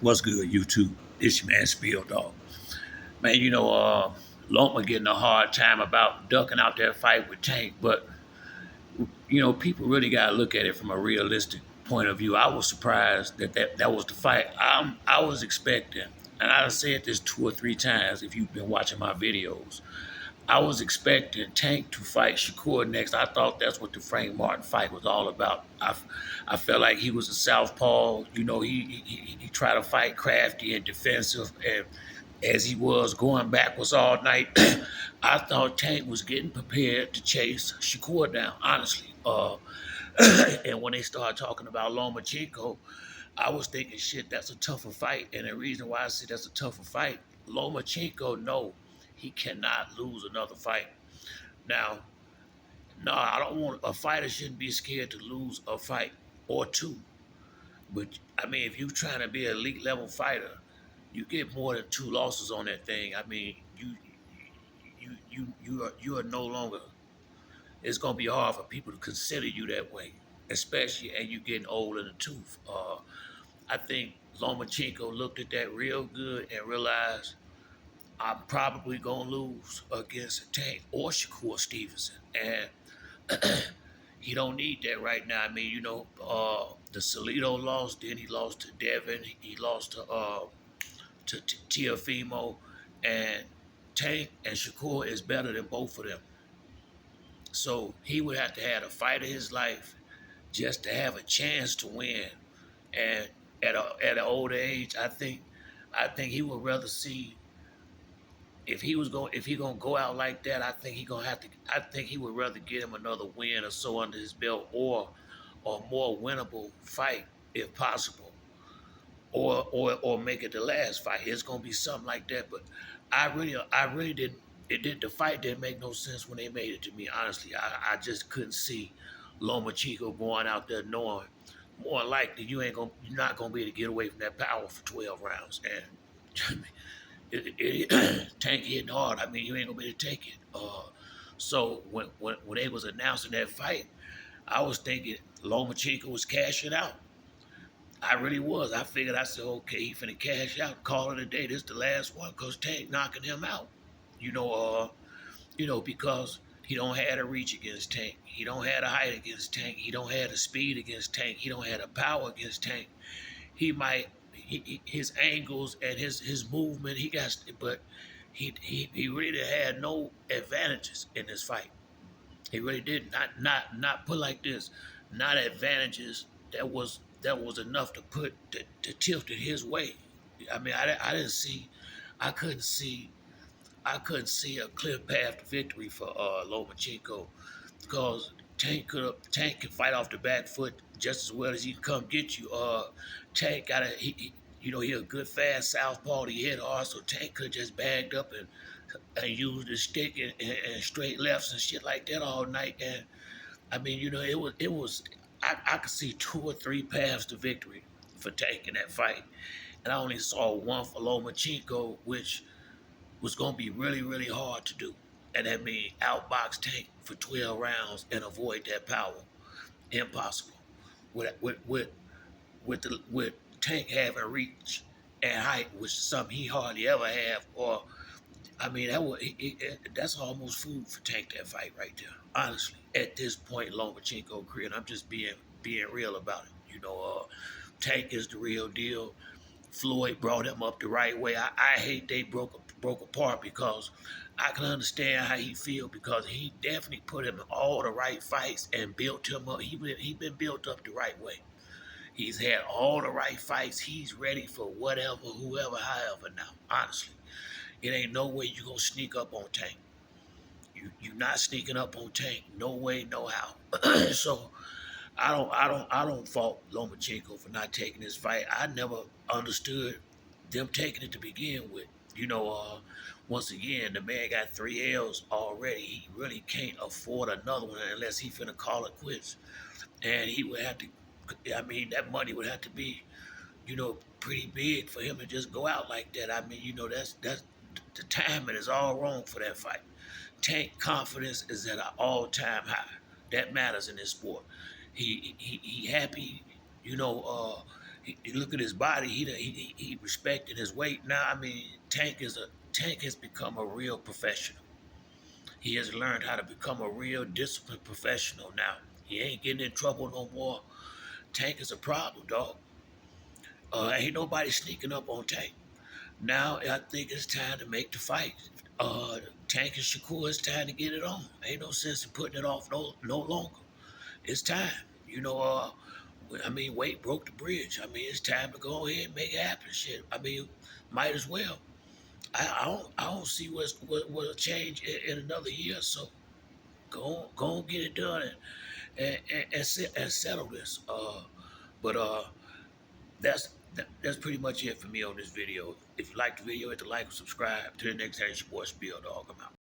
What's good, YouTube? It's your man Spill Dog. Man, Loma getting a hard time about ducking out that fight with Tank, but people really gotta look at it from a realistic point of view. I was surprised that was the fight. I was expecting, and I've said this two or three times if you've been watching my videos. I was expecting Tank to fight Shakur next. I thought that's what the Frank Martin fight was all about. I felt like he was a southpaw. He tried to fight crafty and defensive, and as he was going backwards all night, I thought Tank was getting prepared to chase Shakur down. Honestly, and when they started talking about Lomachenko, I was thinking, shit, that's a tougher fight. And the reason why I said that's a tougher fight, Lomachenko, no, he cannot lose another fight. Now, no, I don't want a fighter shouldn't be scared to lose a fight or two. But I mean, if you're trying to be an elite level fighter, you get more than two losses on that thing. I mean, you are no longer. It's gonna be hard for people to consider you that way, especially as you getting old in the tooth. I think Lomachenko looked at that real good and realized I'm probably gonna lose against Tank or Shakur Stevenson, and he don't need that right now. I mean, the Salido lost, then he lost to Devin, he lost to Tiafimo, and Tank and Shakur is better than both of them. So he would have to have a fight of his life just to have a chance to win. And at an older age, I think he would rather see if he gonna go out like that. I think he gonna have to. I think he would rather get him another win or so under his belt, or more winnable fight if possible, or make it the last fight. It's gonna be something like that. But I really didn't. The fight didn't make no sense when they made it to me. Honestly, I just couldn't see Lomachenko going out there knowing more likely you're not gonna be able to get away from that power for 12 rounds. And Tank hitting hard. I mean, you ain't gonna be able to take it. So when they was announcing that fight, I was thinking Lomachenko was cashing out. I really was. I figured, I said, okay, he finna cash out, call it a day. This is the last one, cause Tank knocking him out. You know, because he don't have a reach against Tank. He don't have a height against Tank. He don't have the speed against Tank. He don't have the power against Tank. His angles and his movement, but he really had no advantages in this fight. He really did not put like this, not advantages that was enough to tilt it his way. I mean, I didn't see, I couldn't see, I couldn't see a clear path to victory for Lomachenko, because Tank can fight off the back foot just as well as he can come get you. Tank got he a good fast southpaw. He hit hard, so Tank could just bagged up and used his stick and straight lefts and shit like that all night. And I mean, it was I could see two or three paths to victory for Tank in that fight, and I only saw one for Lomachenko, which was gonna be really, really hard to do. And that means outbox Tank for 12 rounds and avoid that power. Impossible. With Tank having reach and height, which is something he hardly ever have, or I mean that's almost food for Tank, that fight right there. Honestly, at this point in Lomachenko career, and I'm just being real about it. Tank is the real deal. Floyd brought him up the right way. I hate they broke apart, because I can understand how he feel, because he definitely put him in all the right fights and built him up. He been built up the right way. He's had all the right fights. He's ready for whatever, whoever, however now. Honestly, it ain't no way you gonna sneak up on Tank. You not sneaking up on Tank. No way, no how. So I don't fault Lomachenko for not taking this fight. I never understood them taking it to begin with. Once again, the man got 3L's already. He really can't afford another one unless he finna call it quits. And he would have to. I mean, that money would have to be, pretty big for him to just go out like that. I mean, that's the timing is all wrong for that fight. Tank confidence is at an all-time high. That matters in this sport. He happy, you know. He look at his body. He respected his weight. Now, I mean, Tank has become a real professional. He has learned how to become a real disciplined professional now. He ain't getting in trouble no more. Tank is a problem, dog. Ain't nobody sneaking up on Tank. Now I think it's time to make the fight. Tank and Shakur, it's time to get it on. Ain't no sense in putting it off no longer. It's time. You know, I mean, Wade broke the bridge. I mean, it's time to go ahead and make it happen. Shit. I mean, might as well. I don't see what'll change in another year. So go on, get it done and settle this. But that's pretty much it for me on this video. If you like the video, hit the like and subscribe. Till the next time, it's your boy Spill Dog. I'm out.